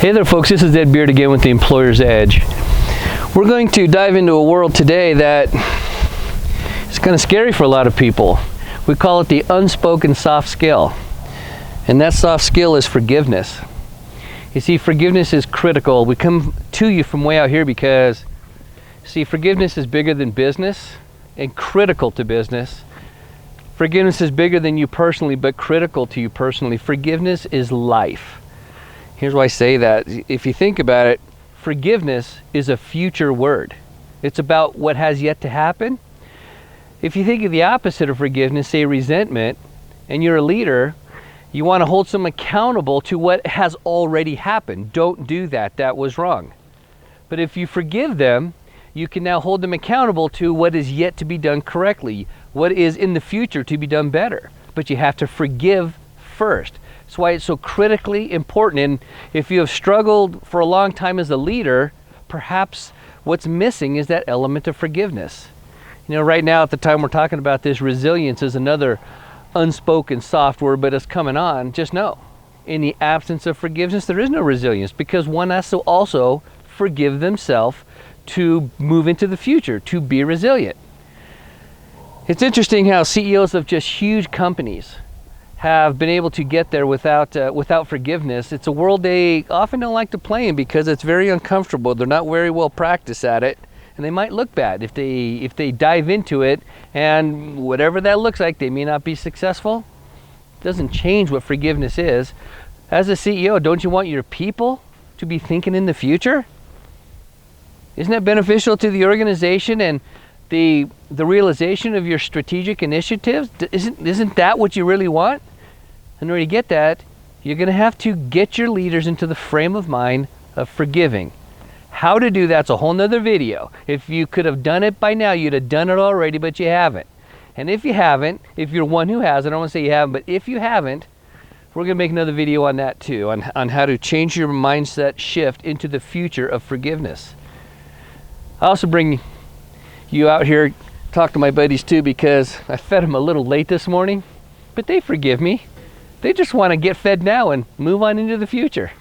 Hey there folks, this is Ed Beard again with the Employer's Edge. We're going to dive into a world today that is kind of scary for a lot of people. We call it the unspoken soft skill. And that soft skill is forgiveness. You see, forgiveness is critical. We come to you from way out here because, see, forgiveness is bigger than business and critical to business. Forgiveness is bigger than you personally, but critical to you personally. Forgiveness is life. Here's why I say that. If you think about it, forgiveness is a future word. It's about what has yet to happen. If you think of the opposite of forgiveness, say resentment, and you're a leader, you want to hold someone accountable to what has already happened. Don't do that. That was wrong. But if you forgive them, you can now hold them accountable to what is yet to be done correctly, what is in the future to be done better. But you have to forgive first. That's why it's so critically important. And if you have struggled for a long time as a leader, perhaps what's missing is that element of forgiveness. You know, right now at the time we're talking about this, resilience is another unspoken soft word, but it's coming on. Just know, in the absence of forgiveness, there is no resilience, because one has to also forgive themselves to move into the future, to be resilient. It's interesting how CEOs of just huge companies have been able to get there without forgiveness. It's a world they often don't like to play in because it's very uncomfortable. They're not very well practiced at it, and they might look bad if they dive into it, and whatever that looks like, they may not be successful. It doesn't change what forgiveness is. As a CEO, don't you want your people to be thinking in the future? Isn't that beneficial to the organization and the realization of your strategic initiatives? Isn't that what you really want? In order to get that, you're going to have to get your leaders into the frame of mind of forgiving. How to do that's a whole nother video. If you could have done it by now, you'd have done it already, but you haven't. And if you haven't, if you're one who has, I don't want to say you haven't, but if you haven't, we're going to make another video on that too, on how to change your mindset shift into the future of forgiveness. I also bring you out here, talk to my buddies too, because I fed them a little late this morning, but they forgive me. They just want to get fed now and move on into the future.